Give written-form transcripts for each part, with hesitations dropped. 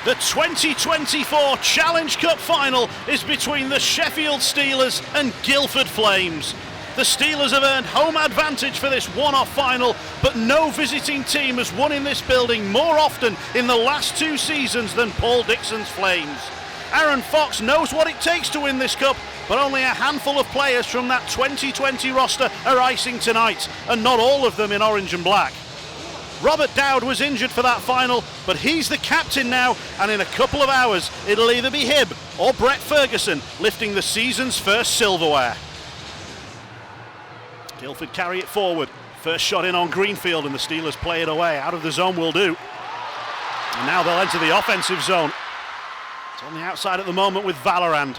The 2024 Challenge Cup final is between the Sheffield Steelers and Guildford Flames. The Steelers have earned home advantage for this one-off final, but no visiting team has won in this building more often in the last 2 seasons than Paul Dixon's Flames. Aaron Fox knows what it takes to win this cup, but only a handful of players from that 2020 roster are icing tonight, and not all of them in orange and black. Robert Dowd was injured for that final, but he's the captain now, and in a couple of hours it'll either be him or Brett Ferguson lifting the season's first silverware. Guildford carry it forward. First shot in on Greenfield, and the Steelers play it away. Out of the zone will do. And now they'll enter the offensive zone. It's on the outside at the moment with Valorand.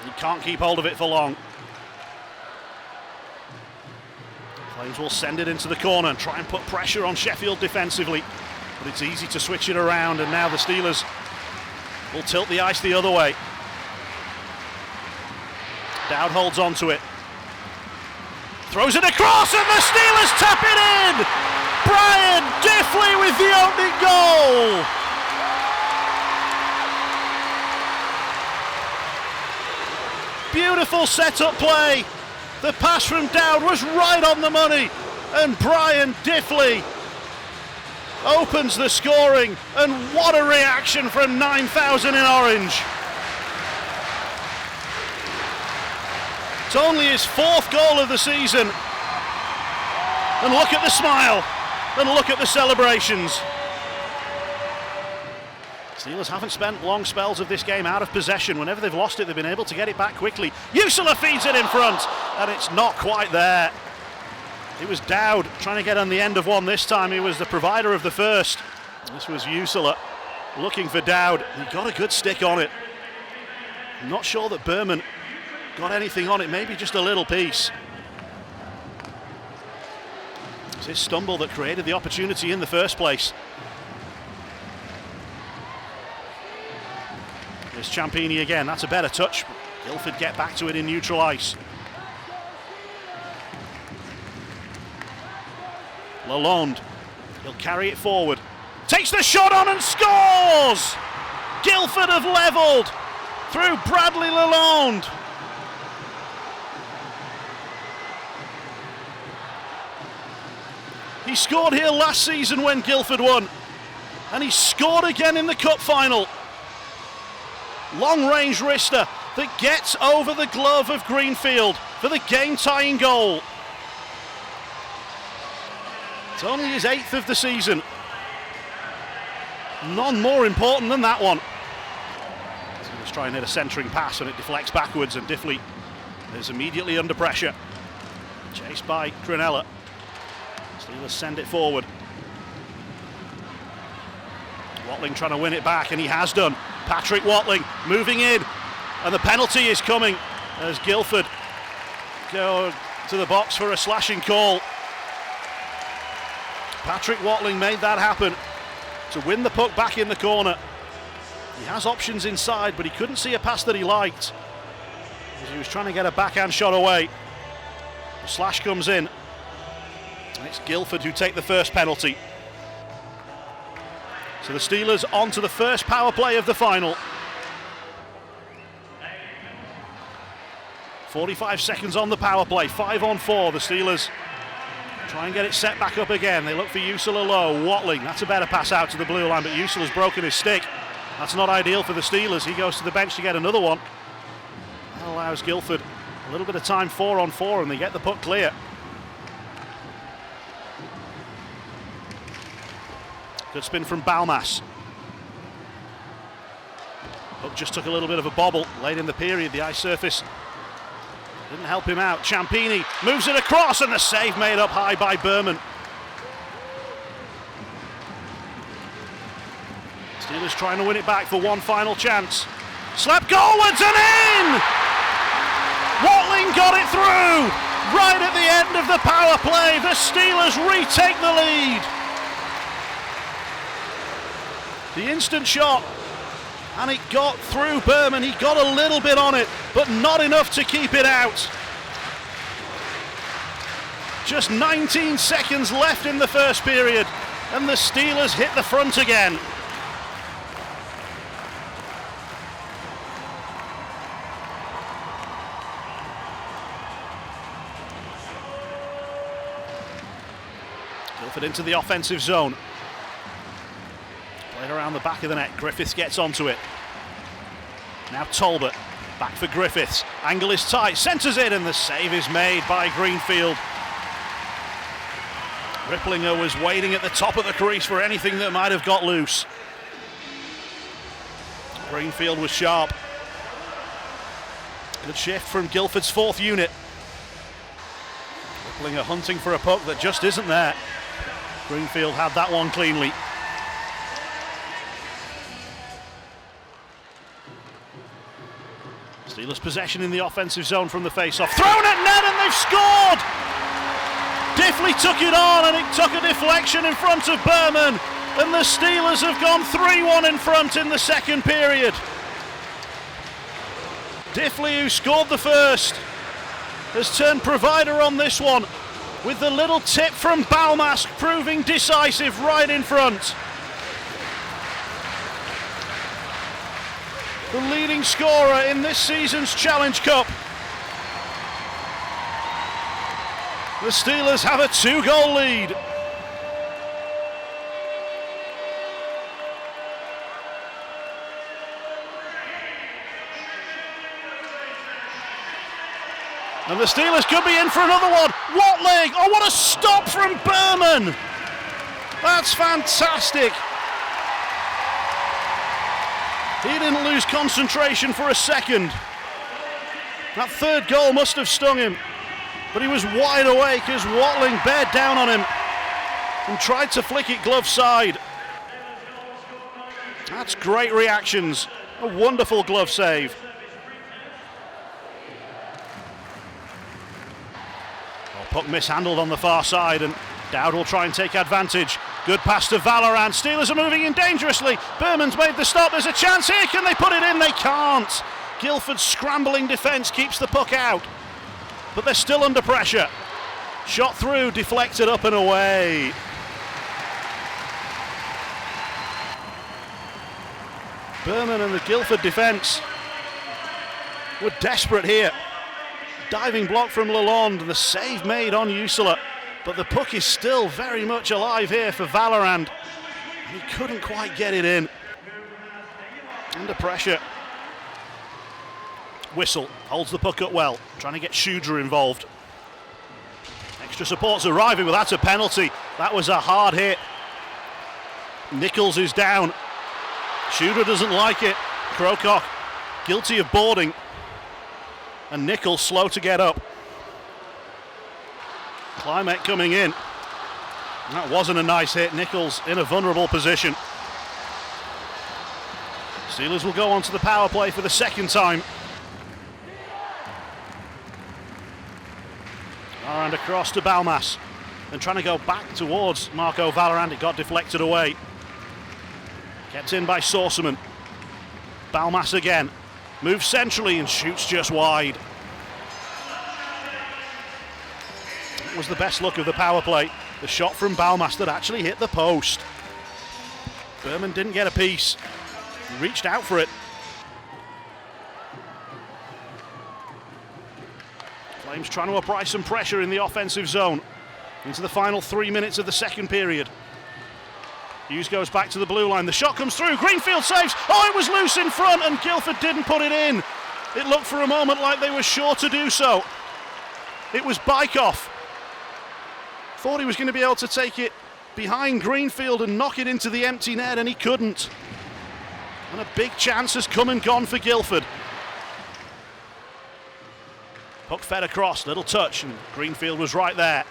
He can't keep hold of it for long. Flames will send it into the corner and try and put pressure on Sheffield defensively, but it's easy to switch it around, and now the Steelers will tilt the ice the other way. Dowd holds on to it, throws it across, and the Steelers tap it in! Brian Diffley with the opening goal! Beautiful set-up play. The pass from Dowd was right on the money, and Brian Diffley opens the scoring, and what a reaction from 9,000 in orange. It's only his 4th goal of the season, and look at the smile, and look at the celebrations. Steelers haven't spent long spells of this game out of possession. Whenever they've lost it, they've been able to get it back quickly. Usula feeds it in front, and it's not quite there. It was Dowd trying to get on the end of one this time. He was the provider of the first. This was Usula looking for Dowd. He got a good stick on it. I'm not sure that Berman got anything on it, maybe just a little piece. It's his stumble that created the opportunity in the first place. There's Ciampini again, that's a better touch. Guildford get back to it in neutral ice. Lalonde, he'll carry it forward. Takes the shot on and scores! Guildford have levelled through Bradley Lalonde. He scored here last season when Guildford won, and he scored again in the cup final. Long-range wrister that gets over the glove of Greenfield for the game-tying goal. It's only his 8th of the season. None more important than that one. Steelers try and hit a centering pass, and it deflects backwards, and Diffley is immediately under pressure. Chased by Cronella. Steelers send it forward. Watling trying to win it back, and he has done. Patrick Watling moving in, and the penalty is coming as Guildford go to the box for a slashing call. Patrick Watling made that happen to win the puck back in the corner. He has options inside, but he couldn't see a pass that he liked as he was trying to get a backhand shot away. The slash comes in, and it's Guildford who take the first penalty. So the Steelers on to the first power play of the final. 45 seconds on the power play, 5 on 4. The Steelers try and get it set back up again. They look for Usula low. Watling, that's a better pass out to the blue line, but Usula's broken his stick. That's not ideal for the Steelers. He goes to the bench to get another one. That allows Guildford a little bit of time, 4 on 4, and they get the puck clear. Good spin from Balmas. Puck just took a little bit of a bobble late in the period. The ice surface didn't help him out. Ciampini moves it across, and the save made up high by Berman. Steelers trying to win it back for one final chance. Slap goalwards and in! Watling got it through! Right at the end of the power play, the Steelers retake the lead. The instant shot, and it got through Berman. He got a little bit on it, but not enough to keep it out. Just 19 seconds left in the first period, and the Steelers hit the front again. Guildford into the offensive zone. Played around the back of the net. Griffiths gets onto it. Now Talbot. Back for Griffiths. Angle is tight. Centres it, and the save is made by Greenfield. Ripplinger was waiting at the top of the crease for anything that might have got loose. Greenfield was sharp. Good shift from Guildford's fourth unit. Ripplinger hunting for a puck that just isn't there. Greenfield had that one cleanly. Steelers possession in the offensive zone from the face-off. Thrown at net and they've scored! Diffley took it on and it took a deflection in front of Berman. And the Steelers have gone 3-1 in front in the second period. Diffley, who scored the first, has turned provider on this one, with the little tip from Balmask proving decisive right in front. The leading scorer in this season's Challenge Cup. The Steelers have a 2-goal lead. And the Steelers could be in for another one. Watling! Oh, what a stop from Berman! That's fantastic. He didn't lose concentration for a second. That third goal must have stung him. But he was wide awake as Watling bared down on him and tried to flick it glove side. That's great reactions. A wonderful glove save. Puck mishandled on the far side, and Dowd will try and take advantage. Good pass to Valorant. Steelers are moving in dangerously. Berman's made the stop. There's a chance here. Can they put it in? They can't. Guildford's scrambling defence keeps the puck out, but they're still under pressure. Shot through, deflected up and away. Berman and the Guildford defence were desperate here. Diving block from Lalonde, the save made on Usula, but the puck is still very much alive here for Valorant. He couldn't quite get it in. Under pressure. Whistle holds the puck up well, trying to get Shudra involved. Extra support's arriving, but that's a penalty. That was a hard hit. Nichols is down. Shudra doesn't like it. Krokock guilty of boarding. And Nichols slow to get up. Climate coming in. That wasn't a nice hit. Nichols in a vulnerable position. Steelers will go on to the power play for the second time. And across to Balmas. And trying to go back towards Marco Valorant. It got deflected away. Kept in by Saucerman. Balmas again. Moves centrally and shoots just wide. That was the best look of the power play. The shot from Balmas that actually hit the post. Berman didn't get a piece. He reached out for it. Flames trying to apply some pressure in the offensive zone into the final 3 minutes of the second period. Hughes goes back to the blue line. The shot comes through. Greenfield saves. Oh, it was loose in front and Guildford didn't put it in. It looked for a moment like they were sure to do so. It was Bykoff. Thought he was going to be able to take it behind Greenfield and knock it into the empty net, and he couldn't. And a big chance has come and gone for Guildford. Puck fed across, little touch, and Greenfield was right there.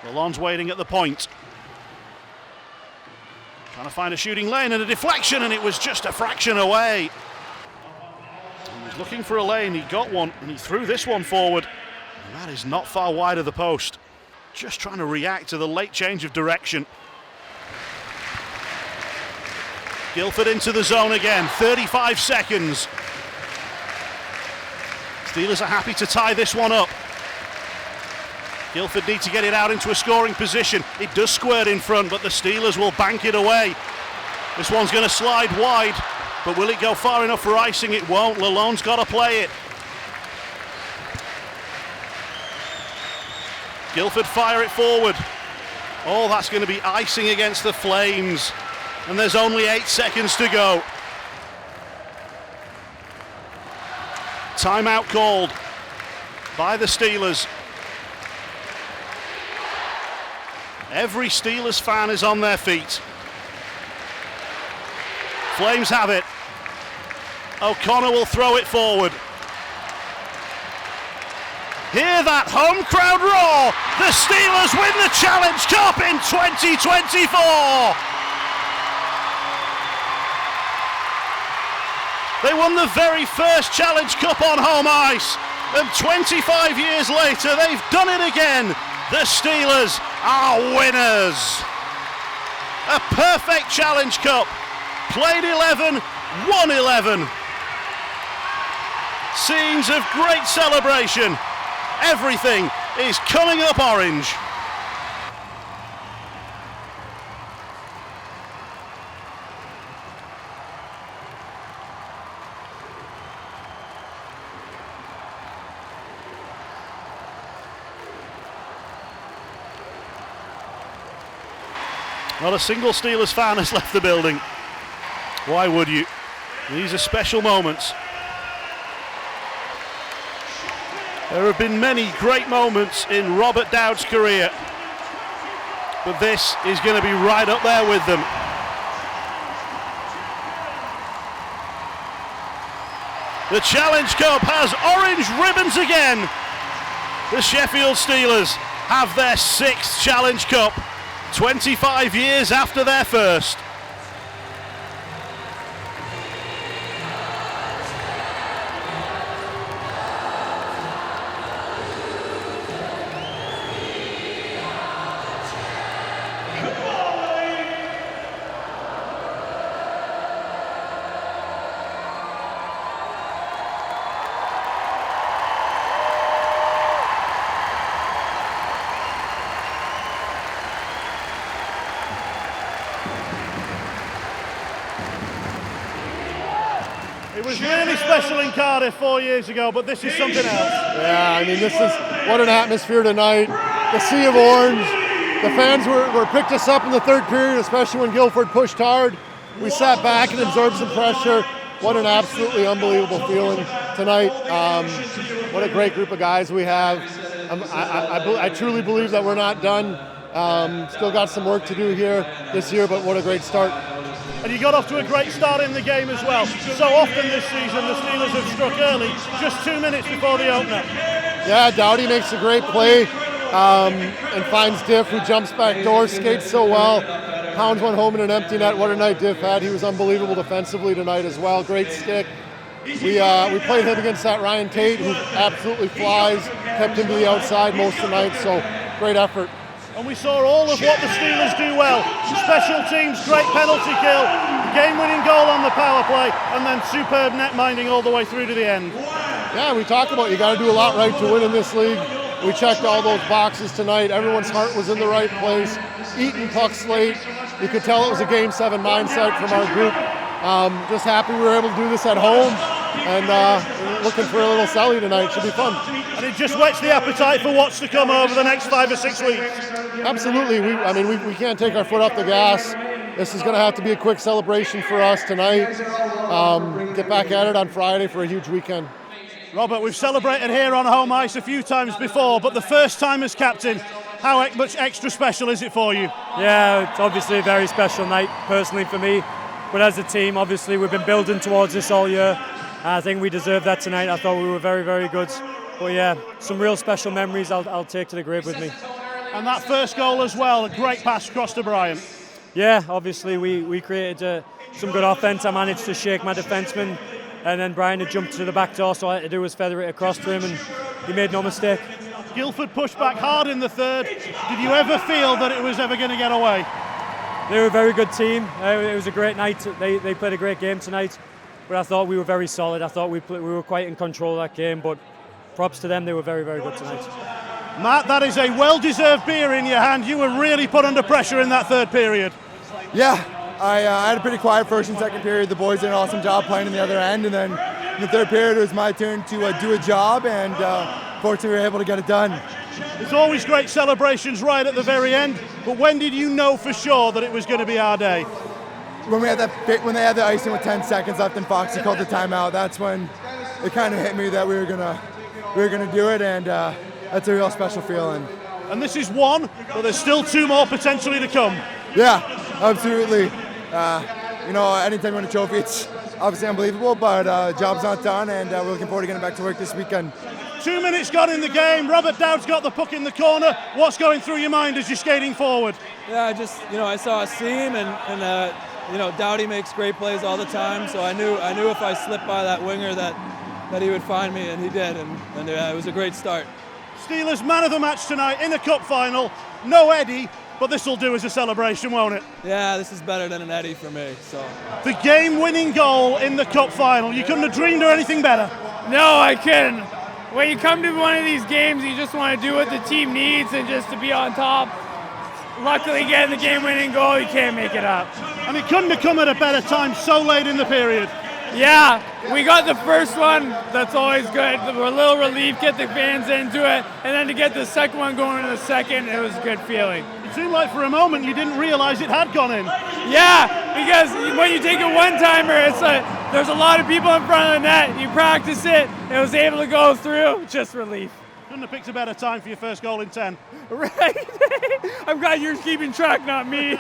Lalonde's waiting at the point. Trying to find a shooting lane and a deflection, and it was just a fraction away. He was looking for a lane, he got one, and he threw this one forward. And that is not far wide of the post. Just trying to react to the late change of direction. Guildford into the zone again, 35 seconds. Steelers are happy to tie this one up. Guildford need to get it out into a scoring position. It does squirt in front, but the Steelers will bank it away. This one's going to slide wide, but will it go far enough for icing? It won't. Lalonde's got to play it. Guildford fire it forward. Oh, that's going to be icing against the Flames. And there's only 8 seconds to go. Timeout called by the Steelers. Every Steelers fan is on their feet. Flames have it. O'Connor will throw it forward. Hear that home crowd roar! The Steelers win the Challenge Cup in 2024! They won the very first Challenge Cup on home ice, and 25 years later they've done it again. The Steelers are winners. A perfect Challenge Cup. Played 11, won 11. Scenes of great celebration. Everything is coming up orange. Not a single Steelers fan has left the building. Why would you? These are special moments. There have been many great moments in Robert Dowd's career, but this is going to be right up there with them. The Challenge Cup has orange ribbons again. The Sheffield Steelers have their 6th Challenge Cup, 25 years after their first. It was really special in Cardiff 4 years ago, but this is something else. Yeah, I mean, this is what an atmosphere tonight. The sea of orange. The fans were picked us up in the third period, especially when Guildford pushed hard. We sat back and absorbed some pressure. What an absolutely unbelievable feeling tonight. What a great group of guys we have. I truly believe that we're not done. Still got some work to do here this year, but what a great start. And you got off to a great start in the game as well. So often this season the Steelers have struck early, just 2 minutes before the opener. Yeah, Dowdy makes a great play and finds Diff, who jumps back door, skates so well. Pounds one home in an empty net. What a night Diff had. He was unbelievable defensively tonight as well. Great stick. We played him against that Ryan Tate, who absolutely flies, kept him to the outside most of the night, so great effort. And we saw all of what the Steelers do well. Special teams, great penalty kill, game-winning goal on the power play, and then superb net minding all the way through to the end. Yeah, we talk about you got to do a lot right to win in this league. We checked all those boxes tonight. Everyone's heart was in the right place. Eating pucks late. You could tell it was a Game 7 mindset from our group. Just happy we were able to do this at home, and looking for a little celly tonight. Should be fun. And it just whets the appetite for what's to come over the next 5 or 6 weeks. Absolutely. We can't take our foot off the gas. This is going to have to be a quick celebration for us tonight. Get back at it on Friday for a huge weekend. Robert, we've celebrated here on home ice a few times before, but the first time as captain, how much extra special is it for you? Yeah, it's obviously a very special night personally for me, but as a team, obviously we've been building towards this all year. I think we deserved that tonight. I thought we were very, very good. But yeah, some real special memories I'll take to the grave with me. And that first goal as well, a great pass across to Brian. Yeah, obviously we created some good offense. I managed to shake my defenseman, and then Brian had jumped to the back door, so all I had to do was feather it across to him, and he made no mistake. Guildford pushed back hard in the third. Did you ever feel that it was ever going to get away? They were a very good team. It was a great night. They played a great game tonight, but I thought we were very solid. I thought we were quite in control of that game, but props to them, they were very, very good tonight. Matt, that is a well-deserved beer in your hand. You were really put under pressure in that third period. Yeah, I had a pretty quiet first and second period. The boys did an awesome job playing in the other end, and then in the third period it was my turn to do a job, and fortunately we were able to get it done. It's always great celebrations right at the very end, but when did you know for sure that it was going to be our day? When they had the icing with 10 seconds left and Foxy called the timeout, that's when it kind of hit me that we were gonna do it, and that's a real special feeling. And this is one, but there's still 2 more potentially to come. Yeah, absolutely. Anytime you win a trophy, it's obviously unbelievable, but job's not done, and we're looking forward to getting back to work this weekend. 2 minutes gone in the game. Robert Dowd's got the puck in the corner. What's going through your mind as you're skating forward? Yeah, I saw a seam, and Dowdy makes great plays all the time, so I knew if I slipped by that winger that he would find me, and he did, and it was a great start. Steelers man of the match tonight in the cup final. No Eddie, but this will do as a celebration, won't it? Yeah, this is better than an Eddie for me. So the game-winning goal in the cup final. You couldn't have dreamed of anything better. No, I couldn't. When you come to one of these games, you just want to do what the team needs and just to be on top. Luckily, getting the game-winning goal, you can't make it up. And it couldn't have come at a better time so late in the period. Yeah, we got the first one. That's always good. A little relief, get the fans into it, and then to get the second one going in the second, it was a good feeling. It seemed like for a moment you didn't realize it had gone in. Yeah, because when you take a one-timer, it's like there's a lot of people in front of the net. You practice it, it was able to go through, just relief. Couldn't have picked a better time for your first goal in 10. Right. I'm glad you're keeping track, not me.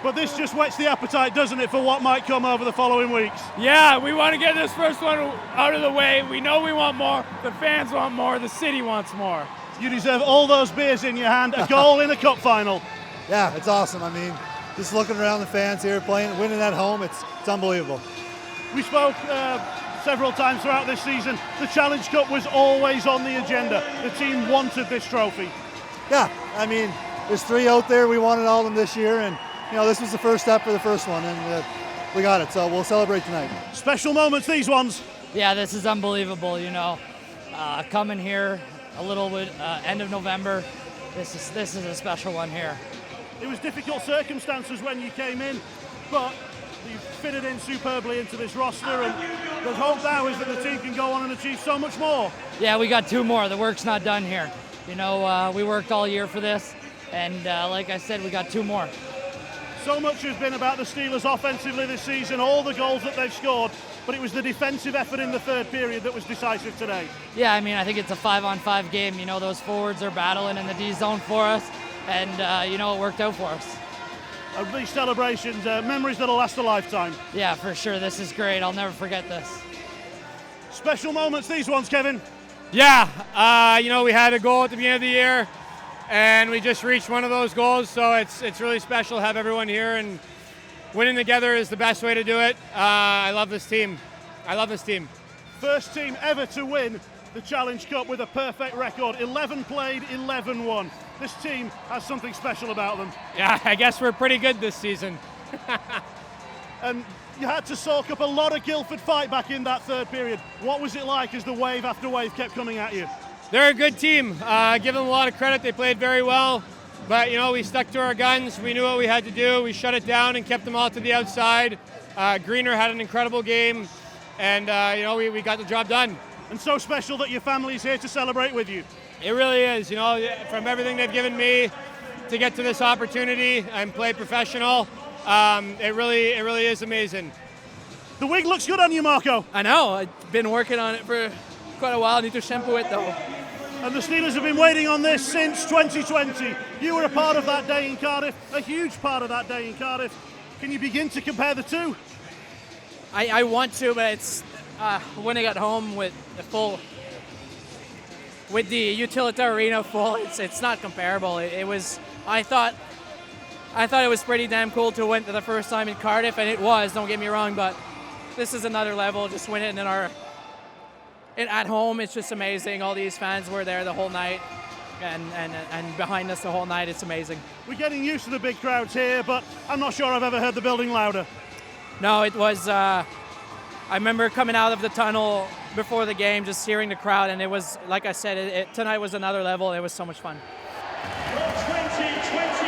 But this just whets the appetite, doesn't it, for what might come over the following weeks? Yeah, we want to get this first one out of the way. We know we want more. The fans want more. The city wants more. You deserve all those beers in your hand. A goal in a cup final. Yeah, it's awesome. I mean, just looking around the fans here, winning at home, it's unbelievable. We spoke several times throughout this season. The Challenge Cup was always on the agenda. The team wanted this trophy. Yeah, I mean, there's 3 out there. We wanted all of them this year, and this was the first step for the first one, and we got it. So we'll celebrate tonight. Special moments, these ones. Yeah, this is unbelievable. Coming here a little bit end of November. This is a special one here. It was difficult circumstances when you came in, but you fitted in superbly into this roster, and the hope now is that the team can go on and achieve so much more. Yeah, we got 2 more. The work's not done here. We worked all year for this, and like I said, we got 2 more. So much has been about the Steelers offensively this season, all the goals that they've scored, but it was the defensive effort in the third period that was decisive today. Yeah, I think it's a 5-on-5 game. Those forwards are battling in the D zone for us, and it worked out for us. These celebrations, memories that'll last a lifetime. Yeah, for sure. This is great. I'll never forget this. Special moments, these ones, Kevin. Yeah, we had a goal at the beginning of the year, and we just reached one of those goals, so it's really special to have everyone here, and winning together is the best way to do it. I love this team. First team ever to win the Challenge Cup with a perfect record. 11 played, 11 won. This team has something special about them. Yeah, I guess we're pretty good this season. And you had to soak up a lot of Guildford fight back in that third period. What was it like as the wave after wave kept coming at you? They're a good team. Give them a lot of credit. They played very well. But, we stuck to our guns. We knew what we had to do. We shut it down and kept them all to the outside. Greener had an incredible game. And, we got the job done. And so special that your family's here to celebrate with you. It really is. From everything they've given me to get to this opportunity and play professional, it really is amazing. The wig looks good on you, Marco. I know. I've been working on it for quite a while. I need to shampoo it, though. And the Steelers have been waiting on this since 2020. You were a part of that day in Cardiff, a huge part of that day in Cardiff. Can you begin to compare the two? I want to, but it's when I got home with the utility arena full, it's not comparable. I thought it was pretty damn cool to win for the first time in Cardiff, and it was. Don't get me wrong, but this is another level. Just winning at home, it's just amazing. All these fans were there the whole night, and behind us the whole night. It's amazing. We're getting used to the big crowds here, but I'm not sure I've ever heard the building louder. No, it was. I remember coming out of the tunnel before the game, just hearing the crowd, and it was, like I said, tonight was another level. It was so much fun. 2020